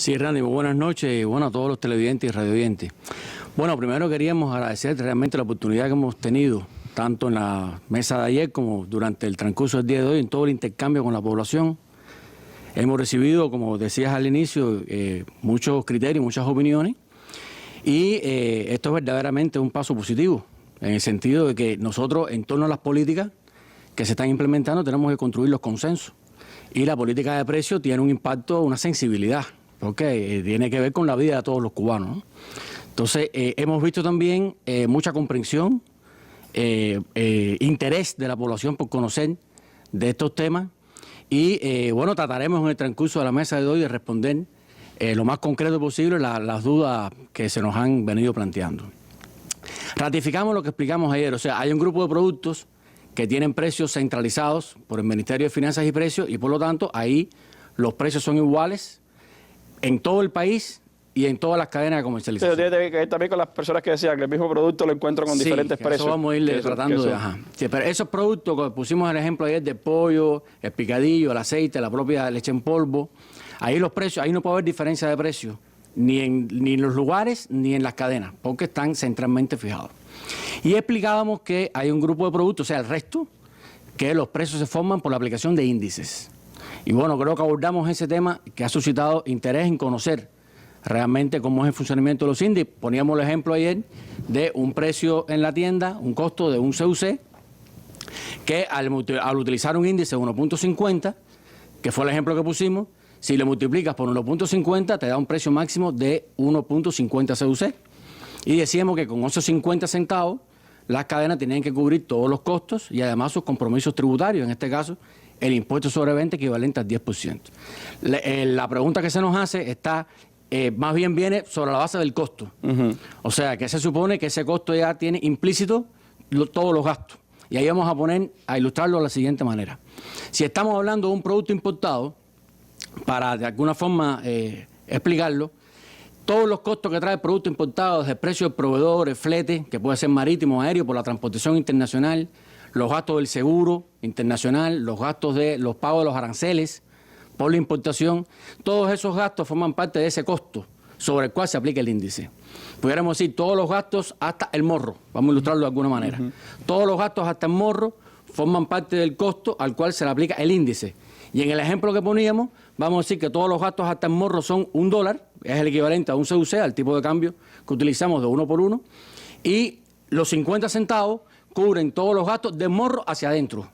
Sí, Randy, muy buenas noches y bueno a todos los televidentes y radiovidentes. Bueno, primero queríamos agradecer realmente la oportunidad que hemos tenido, tanto en la mesa de ayer como durante el transcurso del día de hoy, en todo el intercambio con la población. Hemos recibido, como decías al inicio, muchos criterios, muchas opiniones, y esto es verdaderamente un paso positivo, en el sentido de que nosotros, en torno a las políticas que se están implementando, tenemos que construir los consensos. Y la política de precios tiene un impacto, una sensibilidad, porque tiene que ver con la vida de todos los cubanos, ¿no? Entonces, hemos visto también mucha comprensión, interés de la población por conocer de estos temas y, bueno, trataremos en el transcurso de la mesa de hoy de responder lo más concreto posible las dudas que se nos han venido planteando. Ratificamos lo que explicamos ayer, o sea, hay un grupo de productos que tienen precios centralizados por el Ministerio de Finanzas y Precios y por lo tanto ahí los precios son iguales en todo el país y en todas las cadenas de comercialización. Pero tiene que ver también con las personas que decían que el mismo producto lo encuentro con diferentes precios. Eso vamos a irle tratando de... Ajá. Sí, pero esos productos que pusimos el ejemplo ayer del pollo, el picadillo, el aceite, la propia leche en polvo, ahí los precios, ahí no puede haber diferencia de precios, ni en los lugares ni en las cadenas, porque están centralmente fijados. Y explicábamos que hay un grupo de productos, o sea, el resto, que los precios se forman por la aplicación de índices. Y bueno, creo que abordamos ese tema que ha suscitado interés en conocer realmente cómo es el funcionamiento de los índices. Poníamos el ejemplo ayer de un precio en la tienda, un costo de un CUC, que al utilizar un índice de 1.50, que fue el ejemplo que pusimos, si lo multiplicas por 1.50 te da un precio máximo de 1.50 CUC. Y decíamos que con esos 50 centavos las cadenas tenían que cubrir todos los costos y además sus compromisos tributarios, en este caso el impuesto sobre venta equivalente al 10%. La pregunta que se nos hace está, más bien viene sobre la base del costo. O sea, que se supone que ese costo ya tiene implícito todos los gastos. Y ahí vamos a ilustrarlo de la siguiente manera. Si estamos hablando de un producto importado, para de alguna forma explicarlo, todos los costos que trae el producto importado, desde el precio del proveedor, el flete, que puede ser marítimo o aéreo por la transportación internacional, los gastos del seguro internacional, los gastos de los pagos de los aranceles por la importación, todos esos gastos forman parte de ese costo sobre el cual se aplica el índice. Pudiéramos decir todos los gastos hasta el morro, vamos a ilustrarlo de alguna manera. Todos los gastos hasta el morro forman parte del costo al cual se le aplica el índice. Y en el ejemplo que poníamos, vamos a decir que todos los gastos hasta el morro son $1, es el equivalente a un CUC, al tipo de cambio que utilizamos de 1 por 1, y los 50 centavos cubren todos los gastos de morro hacia adentro.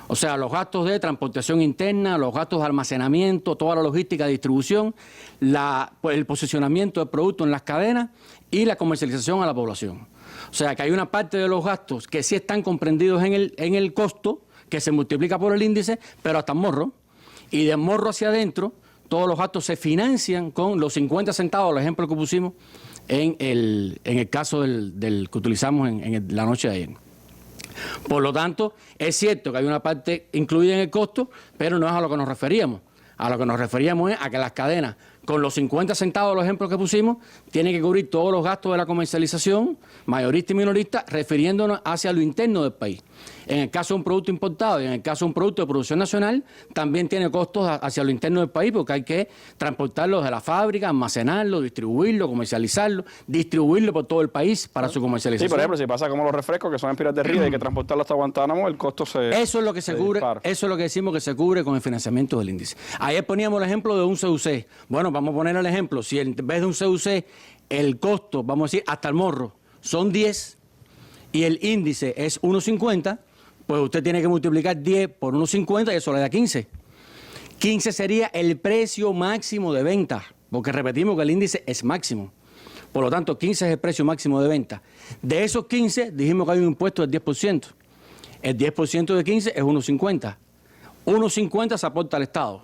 O sea, los gastos de transportación interna, los gastos de almacenamiento, toda la logística de distribución, el posicionamiento del producto en las cadenas y la comercialización a la población. O sea, que hay una parte de los gastos que sí están comprendidos en el costo, que se multiplica por el índice, pero hasta el morro. Y de morro hacia adentro, todos los gastos se financian con los 50 centavos, el ejemplo que pusimos en el caso del que utilizamos en la noche de ayer. Por lo tanto, es cierto que hay una parte incluida en el costo, pero no es a lo que nos referíamos. A lo que nos referíamos es a que las cadenas, con los 50 centavos, los ejemplos que pusimos, tienen que cubrir todos los gastos de la comercialización, mayorista y minorista, refiriéndonos hacia lo interno del país. En el caso de un producto importado y en el caso de un producto de producción nacional, también tiene costos hacia lo interno del país porque hay que transportarlo de la fábrica, almacenarlo, distribuirlo, comercializarlo, distribuirlo por todo el país para su comercialización. Sí, por ejemplo, si pasa como los refrescos que son en Pinar del Río y hay que transportarlo hasta Guantánamo, el costo se... Eso es lo que se cubre, eso es lo que decimos que se cubre con el financiamiento del índice. Ayer poníamos el ejemplo de un CUC. Bueno, vamos a poner el ejemplo. Si en vez de un CUC el costo, vamos a decir, hasta el morro, son 10 y el índice es 1.50, pues usted tiene que multiplicar 10 por 1.50 y eso le da 15. 15 sería el precio máximo de venta, porque repetimos que el índice es máximo. Por lo tanto, 15 es el precio máximo de venta. De esos 15, dijimos que hay un impuesto del 10%. El 10% de 15 es 1.50. 1.50 se aporta al Estado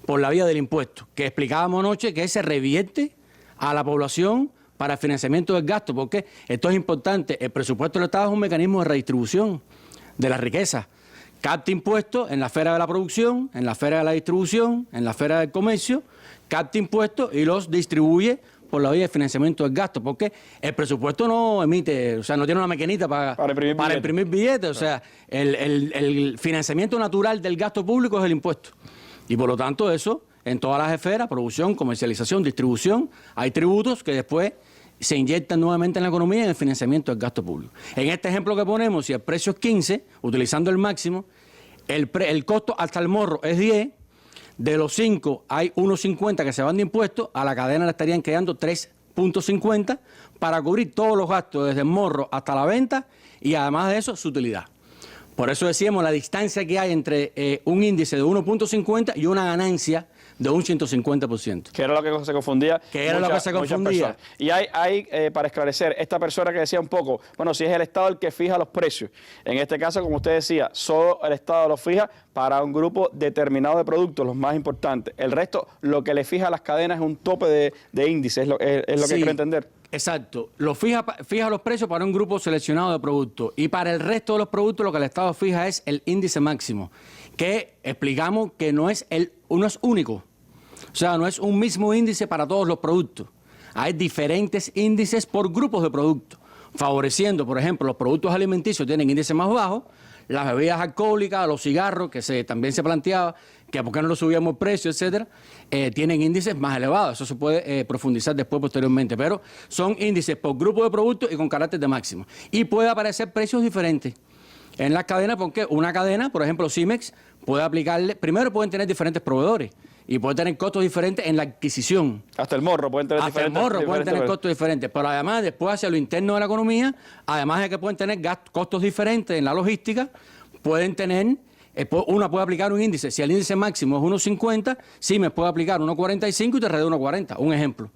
por la vía del impuesto, que explicábamos anoche que se revierte a la población para el financiamiento del gasto, porque esto es importante. El presupuesto del Estado es un mecanismo de redistribución de la riqueza. Capta impuestos en la esfera de la producción, en la esfera de la distribución, en la esfera del comercio, capta impuestos y los distribuye por la vía de financiamiento del gasto, porque el presupuesto no emite, o sea, no tiene una maquinita para imprimir billetes, o sea, el financiamiento natural del gasto público es el impuesto. Y por lo tanto eso en todas las esferas, producción, comercialización, distribución. Hay tributos que después se inyectan nuevamente en la economía y en el financiamiento del gasto público. En este ejemplo que ponemos, si el precio es 15, utilizando el máximo, el costo hasta el morro es 10, de los 5 hay 1.50 que se van de impuestos, a la cadena le estarían quedando 3.50 para cubrir todos los gastos desde el morro hasta la venta y además de eso su utilidad. Por eso decíamos la distancia que hay entre un índice de 1.50 y una ganancia de un 150%. Que era lo que se confundía. Muchas personas. Y hay para esclarecer, esta persona que decía un poco, bueno, si es el Estado el que fija los precios. En este caso, como usted decía, solo el Estado los fija para un grupo determinado de productos, los más importantes. El resto, lo que le fija a las cadenas es un tope de índice, es lo que quiero entender. Exacto. Fija los precios para un grupo seleccionado de productos. Y para el resto de los productos lo que el Estado fija es el índice máximo, que explicamos que no es único. O sea, no es un mismo índice para todos los productos. Hay diferentes índices por grupos de productos, favoreciendo, por ejemplo, los productos alimenticios tienen índices más bajos, las bebidas alcohólicas, los cigarros, que también se planteaba que por qué no lo subíamos el precio, etcétera, tienen índices más elevados. Eso se puede profundizar después, posteriormente, pero son índices por grupo de productos y con carácter de máximo. Y puede aparecer precios diferentes en las cadenas, porque una cadena, por ejemplo, Cimex, puede aplicarle, primero pueden tener diferentes proveedores y puede tener costos diferentes en la adquisición. Hasta el morro pueden tener costos diferentes, pero además después hacia lo interno de la economía, además de que pueden tener costos diferentes en la logística, pueden tener, una puede aplicar un índice, si el índice máximo es 1.50, Cimex puede aplicar 1.45 y te reduce 1.40, un ejemplo.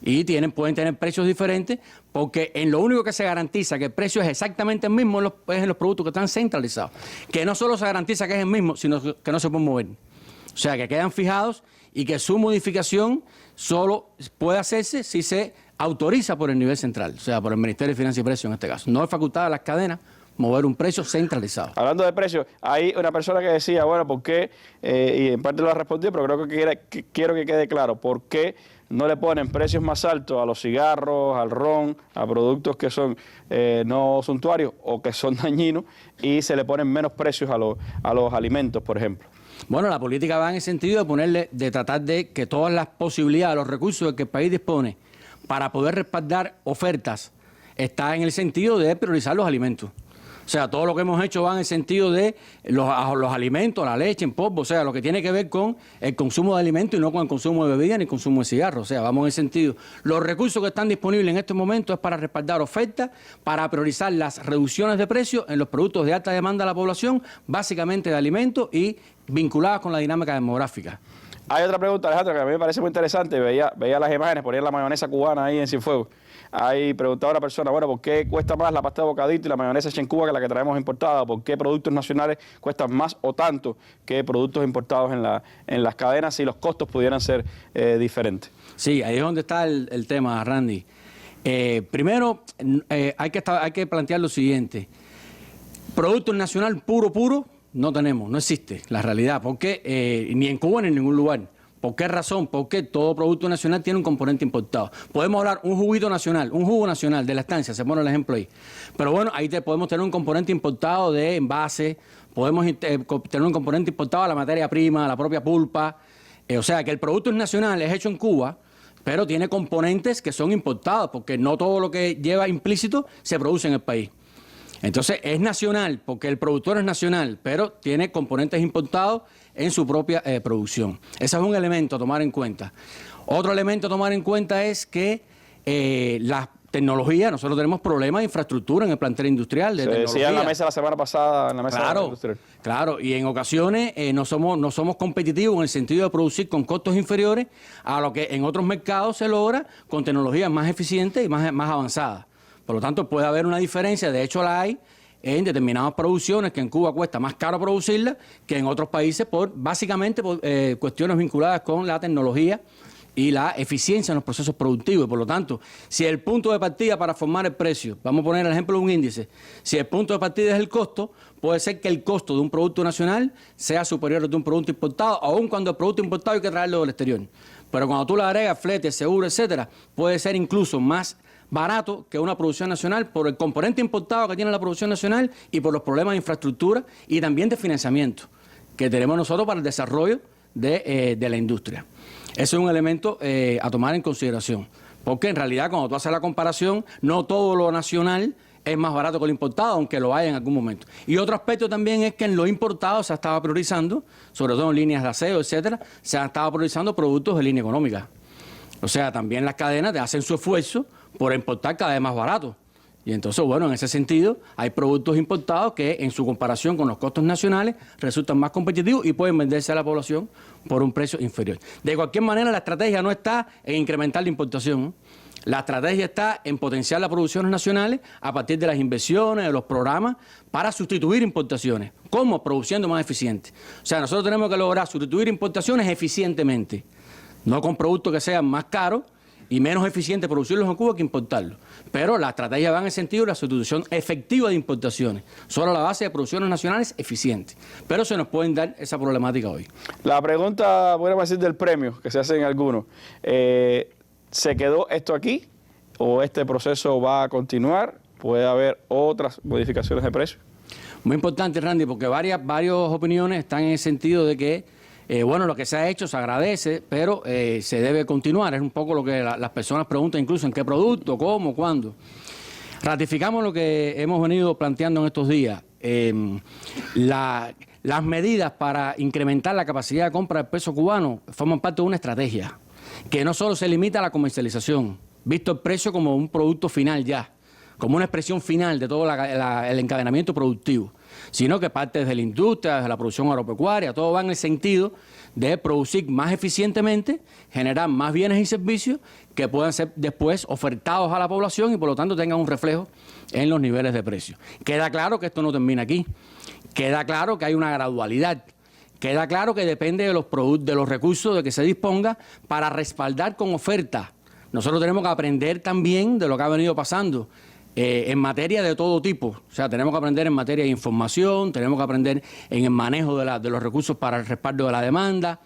Y pueden tener precios diferentes, porque en lo único que se garantiza que el precio es exactamente el mismo es en los productos que están centralizados. Que no solo se garantiza que es el mismo, sino que no se pueden mover. O sea, que quedan fijados y que su modificación solo puede hacerse si se autoriza por el nivel central, o sea, por el Ministerio de Finanzas y Precios en este caso. No es facultad de las cadenas mover un precio centralizado. Hablando de precios, hay una persona que decía, bueno, ¿por qué? Y en parte lo ha respondido, pero creo que quiero que quede claro, ¿por qué no le ponen precios más altos a los cigarros, al ron, a productos que son no suntuarios o que son dañinos y se le ponen menos precios a los alimentos, por ejemplo? Bueno, la política va en el sentido de tratar de que todas las posibilidades, los recursos que el país dispone para poder respaldar ofertas, está en el sentido de priorizar los alimentos. O sea, todo lo que hemos hecho va en el sentido de los alimentos, la leche en polvo, o sea, lo que tiene que ver con el consumo de alimentos y no con el consumo de bebidas ni el consumo de cigarros. O sea, vamos en el sentido. Los recursos que están disponibles en estos momentos es para respaldar ofertas, para priorizar las reducciones de precios en los productos de alta demanda de la población, básicamente de alimentos y vinculadas con la dinámica demográfica. Hay otra pregunta, Alejandro, que a mí me parece muy interesante. Veía las imágenes, ponían la mayonesa cubana ahí en Cienfuegos. Ahí preguntaba a una persona, bueno, ¿por qué cuesta más la pasta de bocadito y la mayonesa hecha en Cuba que la que traemos importada? ¿Por qué productos nacionales cuestan más o tanto que productos importados en las cadenas si los costos pudieran ser diferentes? Sí, ahí es donde está el tema, Randy. Primero, hay que plantear lo siguiente. Producto nacional puro, no tenemos, no existe la realidad. ¿Por qué? Ni en Cuba ni en ningún lugar. ¿Por qué razón? Porque todo producto nacional tiene un componente importado. Podemos hablar un jugo nacional de la estancia, se pone el ejemplo ahí. Pero bueno, ahí podemos tener un componente importado de envase, podemos tener un componente importado de la materia prima, la propia pulpa. O sea, que el producto nacional es hecho en Cuba, pero tiene componentes que son importados, porque no todo lo que lleva implícito se produce en el país. Entonces es nacional, porque el productor es nacional, pero tiene componentes importados en su propia producción. Ese es un elemento a tomar en cuenta. Otro elemento a tomar en cuenta es que la tecnología, nosotros tenemos problemas de infraestructura en el plantel industrial. Se decía en la mesa la semana pasada, en la mesa industrial. Claro, y en ocasiones no somos competitivos en el sentido de producir con costos inferiores a lo que en otros mercados se logra con tecnologías más eficientes y más avanzadas. Por lo tanto, puede haber una diferencia, de hecho la hay, en determinadas producciones que en Cuba cuesta más caro producirlas que en otros países, básicamente por cuestiones vinculadas con la tecnología y la eficiencia en los procesos productivos. Y por lo tanto, si el punto de partida para formar el precio, vamos a poner el ejemplo de un índice, si el punto de partida es el costo, puede ser que el costo de un producto nacional sea superior al de un producto importado, aun cuando el producto importado hay que traerlo del exterior. Pero cuando tú le agregas flete, seguro, etcétera, puede ser incluso más barato que una producción nacional por el componente importado que tiene la producción nacional y por los problemas de infraestructura y también de financiamiento que tenemos nosotros para el desarrollo de la industria. Ese es un elemento a tomar en consideración, porque en realidad cuando tú haces la comparación, no todo lo nacional es más barato que lo importado, aunque lo haya en algún momento. Y otro aspecto también es que en lo importado se estaba priorizando, sobre todo en líneas de aseo, etcétera, se estaba priorizando productos de línea económica. O sea, también las cadenas hacen su esfuerzo por importar cada vez más barato. Y entonces, bueno, en ese sentido, hay productos importados que en su comparación con los costos nacionales resultan más competitivos y pueden venderse a la población por un precio inferior. De cualquier manera, la estrategia no está en incrementar la importación, ¿no? La estrategia está en potenciar las producciones nacionales a partir de las inversiones, de los programas, para sustituir importaciones. ¿Cómo? Produciendo más eficiente. O sea, nosotros tenemos que lograr sustituir importaciones eficientemente, no con productos que sean más caros y menos eficiente producirlos en Cuba que importarlos. Pero la estrategia va en el sentido de la sustitución efectiva de importaciones, solo a la base de producciones nacionales eficientes. Pero se nos pueden dar esa problemática hoy. La pregunta, podríamos decir, del premio, que se hacen algunos. ¿Se quedó esto aquí o este proceso va a continuar? ¿Puede haber otras modificaciones de precio? Muy importante, Randy, porque varias opiniones están en el sentido de que bueno, lo que se ha hecho se agradece, pero se debe continuar. Es un poco lo que las personas preguntan, incluso en qué producto, cómo, cuándo. Ratificamos lo que hemos venido planteando en estos días. Las medidas para incrementar la capacidad de compra del peso cubano forman parte de una estrategia que no solo se limita a la comercialización, visto el precio como un producto final ya, como una expresión final de todo el encadenamiento productivo, sino que parte desde la industria, desde la producción agropecuaria, todo va en el sentido de producir más eficientemente, generar más bienes y servicios que puedan ser después ofertados a la población y por lo tanto tengan un reflejo en los niveles de precios. Queda claro que esto no termina aquí, queda claro que hay una gradualidad, queda claro que depende de los recursos de que se disponga para respaldar con oferta. Nosotros tenemos que aprender también de lo que ha venido pasando en materia de todo tipo. O sea, tenemos que aprender en materia de información, tenemos que aprender en el manejo de los recursos para el respaldo de la demanda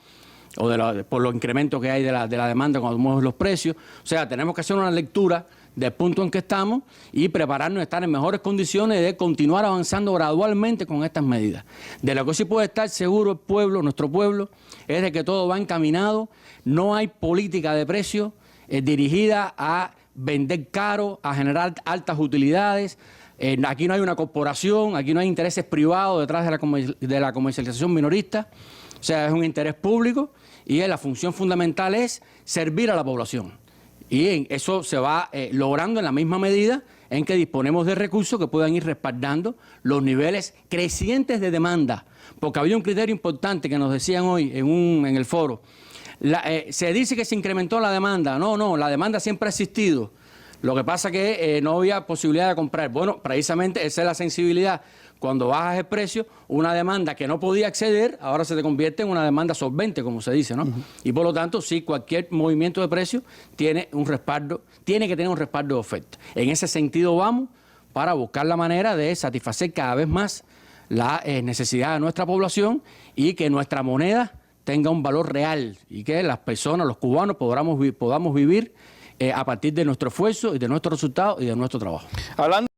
o por los incrementos que hay de la demanda cuando mueven los precios. O sea, tenemos que hacer una lectura del punto en que estamos y prepararnos a estar en mejores condiciones de continuar avanzando gradualmente con estas medidas. De lo que sí puede estar seguro el pueblo, nuestro pueblo, es de que todo va encaminado, no hay política de precios dirigida a vender caro, a generar altas utilidades. Aquí no hay una corporación, aquí no hay intereses privados detrás de la comercialización minorista. O sea, es un interés público y la función fundamental es servir a la población. Y eso se va logrando en la misma medida en que disponemos de recursos que puedan ir respaldando los niveles crecientes de demanda. Porque había un criterio importante que nos decían hoy en el foro. Se dice que se incrementó la demanda. No, la demanda siempre ha existido. Lo que pasa es que no había posibilidad de comprar. Bueno, precisamente esa es la sensibilidad. Cuando bajas el precio, una demanda que no podía acceder, ahora se te convierte en una demanda solvente, como se dice, ¿no? Y por lo tanto, sí, cualquier movimiento de precio tiene que tener un respaldo de oferta. En ese sentido vamos para buscar la manera de satisfacer cada vez más la necesidad de nuestra población y que nuestra moneda tenga un valor real y que las personas, los cubanos, podamos vivir a partir de nuestro esfuerzo y de nuestros resultados y de nuestro trabajo.